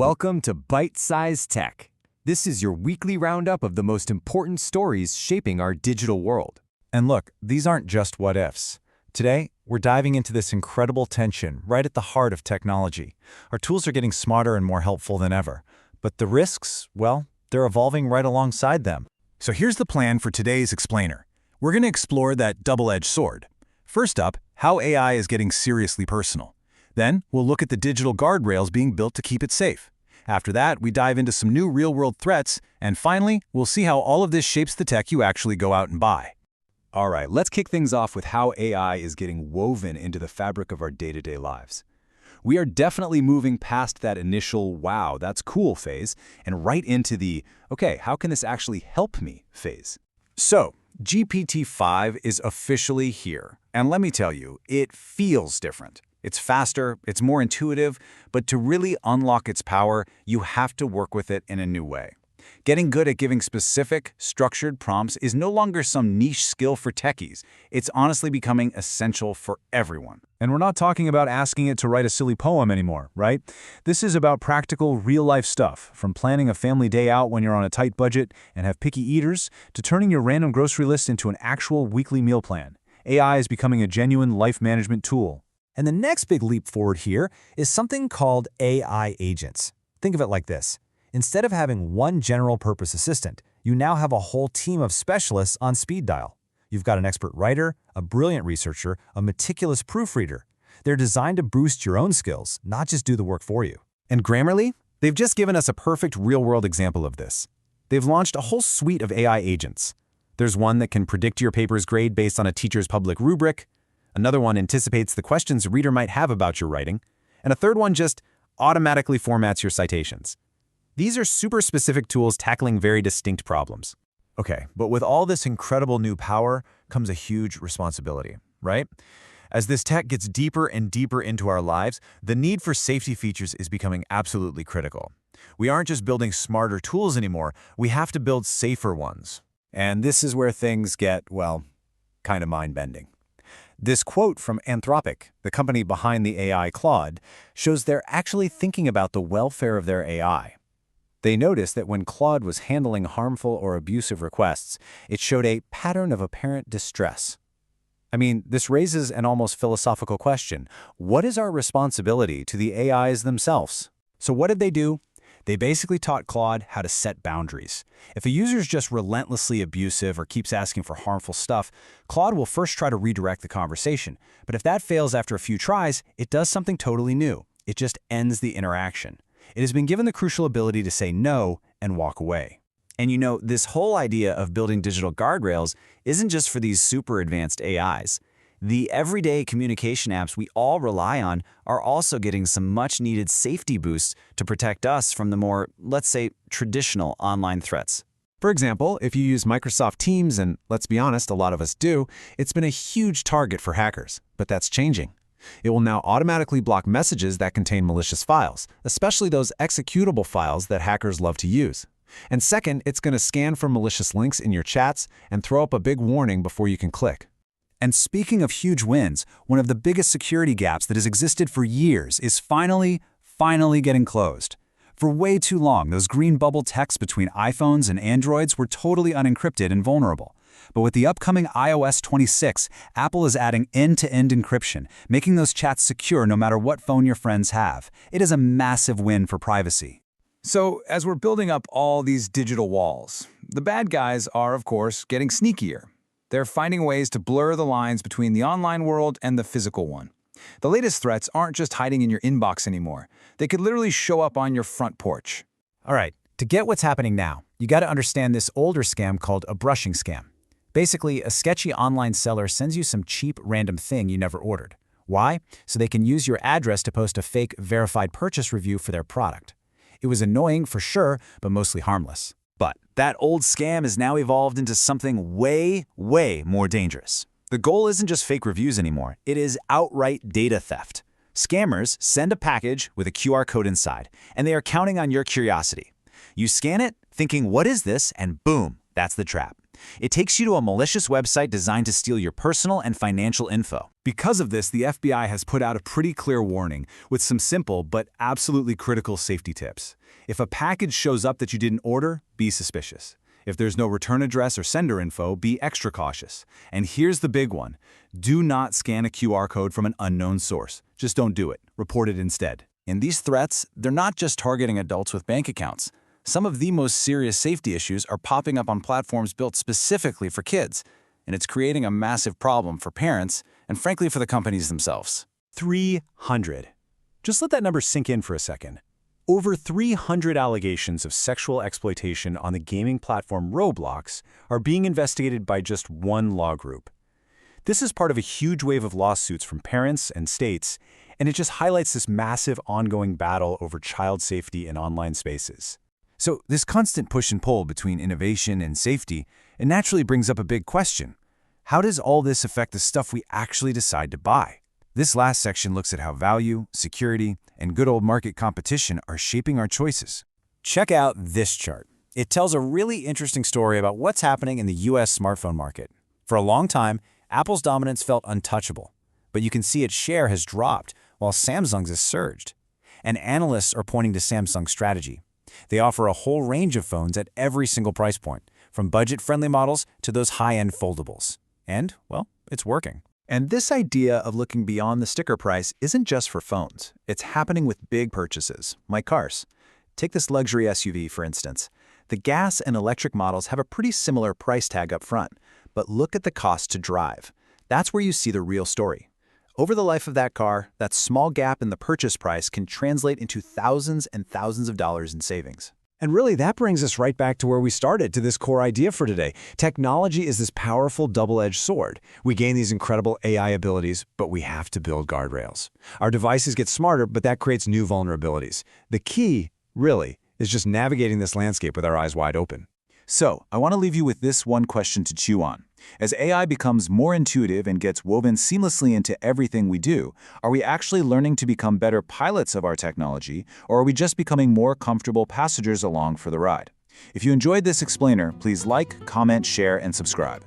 Welcome to Byte-Sized Tech. This is your weekly roundup of the most important stories shaping our digital world. And look, these aren't just what-ifs. Today, we're diving into this incredible tension right at the heart of technology. Our tools are getting smarter and more helpful than ever. But the risks, well, they're evolving right alongside them. So here's the plan for today's explainer. We're going to explore that double-edged sword. First up, how AI is getting seriously personal. Then, we'll look at the digital guardrails being built to keep it safe. After that, we dive into some new real-world threats, and finally, we'll see how all of this shapes the tech you actually go out and buy. All right, let's kick things off with how AI is getting woven into the fabric of our day-to-day lives. We are definitely moving past that initial, wow, that's cool phase, and right into the, okay, how can this actually help me phase? So, GPT-5 is officially here, and let me tell you, it feels different. It's faster, it's more intuitive, but to really unlock its power, you have to work with it in a new way. Getting good at giving specific, structured prompts is no longer some niche skill for techies. It's honestly becoming essential for everyone. And we're not talking about asking it to write a silly poem anymore, right? This is about practical, real-life stuff, from planning a family day out when you're on a tight budget and have picky eaters, to turning your random grocery list into an actual weekly meal plan. AI is becoming a genuine life management tool. And the next big leap forward here is something called AI agents. Think of it like this. Instead of having one general-purpose assistant, you now have a whole team of specialists on speed dial. You've got an expert writer, a brilliant researcher, a meticulous proofreader. They're designed to boost your own skills, not just do the work for you. And Grammarly? They've just given us a perfect real-world example of this. They've launched a whole suite of AI agents. There's one that can predict your paper's grade based on a teacher's public rubric. Another one anticipates the questions a reader might have about your writing. And a third one just automatically formats your citations. These are super specific tools tackling very distinct problems. Okay, but with all this incredible new power comes a huge responsibility, right? As this tech gets deeper and deeper into our lives, the need for safety features is becoming absolutely critical. We aren't just building smarter tools anymore, we have to build safer ones. And this is where things get, well, kind of mind-bending. This quote from Anthropic, the company behind the AI Claude, shows they're actually thinking about the welfare of their AI. They noticed that when Claude was handling harmful or abusive requests, it showed a pattern of apparent distress. I mean, this raises an almost philosophical question. What is our responsibility to the AIs themselves? So what did they do? They basically taught Claude how to set boundaries. If a user's just relentlessly abusive or keeps asking for harmful stuff, Claude will first try to redirect the conversation. But if that fails after a few tries, it does something totally new. It just ends the interaction. It has been given the crucial ability to say no and walk away. And you know, this whole idea of building digital guardrails isn't just for these super advanced AIs. The everyday communication apps we all rely on are also getting some much-needed safety boosts to protect us from the more, let's say, traditional online threats. For example, if you use Microsoft Teams, and let's be honest, a lot of us do, it's been a huge target for hackers, but that's changing. It will now automatically block messages that contain malicious files, especially those executable files that hackers love to use. And second, it's going to scan for malicious links in your chats and throw up a big warning before you can click. And speaking of huge wins, one of the biggest security gaps that has existed for years is finally getting closed. For way too long, those green bubble texts between iPhones and Androids were totally unencrypted and vulnerable. But with the upcoming iOS 26, Apple is adding end-to-end encryption, making those chats secure no matter what phone your friends have. It is a massive win for privacy. So, as we're building up all these digital walls, the bad guys are, of course, getting sneakier. They're finding ways to blur the lines between the online world and the physical one. The latest threats aren't just hiding in your inbox anymore. They could literally show up on your front porch. All right, to get what's happening now, you got to understand this older scam called a brushing scam. Basically, a sketchy online seller sends you some cheap random thing you never ordered. Why? So they can use your address to post a fake verified purchase review for their product. It was annoying for sure, but mostly harmless. But that old scam has now evolved into something way more dangerous. The goal isn't just fake reviews anymore. It is outright data theft. Scammers send a package with a QR code inside, and they are counting on your curiosity. You scan it, thinking, what is this? And boom, that's the trap. It takes you to a malicious website designed to steal your personal and financial info. Because of this, the FBI has put out a pretty clear warning with some simple but absolutely critical safety tips. If a package shows up that you didn't order, be suspicious. If there's no return address or sender info, be extra cautious. And here's the big one. Do not scan a QR code from an unknown source. Just don't do it. Report it instead. And these threats, they're not just targeting adults with bank accounts. Some of the most serious safety issues are popping up on platforms built specifically for kids, and it's creating a massive problem for parents and, frankly, for the companies themselves. 300. Just let that number sink in for a second. Over 300 allegations of sexual exploitation on the gaming platform Roblox are being investigated by just one law group. This is part of a huge wave of lawsuits from parents and states, and it just highlights this massive ongoing battle over child safety in online spaces. So this constant push and pull between innovation and safety, it naturally brings up a big question. How does all this affect the stuff we actually decide to buy? This last section looks at how value, security, and good old market competition are shaping our choices. Check out this chart. It tells a really interesting story about what's happening in the US smartphone market. For a long time, Apple's dominance felt untouchable, but you can see its share has dropped while Samsung's has surged. And analysts are pointing to Samsung's strategy. They offer a whole range of phones at every single price point, from budget-friendly models to those high-end foldables. And, well, it's working. And this idea of looking beyond the sticker price isn't just for phones. It's happening with big purchases, like cars. Take this luxury SUV, for instance. The gas and electric models have a pretty similar price tag up front, but look at the cost to drive. That's where you see the real story. Over the life of that car, that small gap in the purchase price can translate into thousands and thousands of dollars in savings. And really, that brings us right back to where we started, to this core idea for today. Technology is this powerful double-edged sword. We gain these incredible AI abilities, but we have to build guardrails. Our devices get smarter, but that creates new vulnerabilities. The key, really, is just navigating this landscape with our eyes wide open. So, I want to leave you with this one question to chew on. As AI becomes more intuitive and gets woven seamlessly into everything we do, are we actually learning to become better pilots of our technology, or are we just becoming more comfortable passengers along for the ride? If you enjoyed this explainer, please like, comment, share, and subscribe.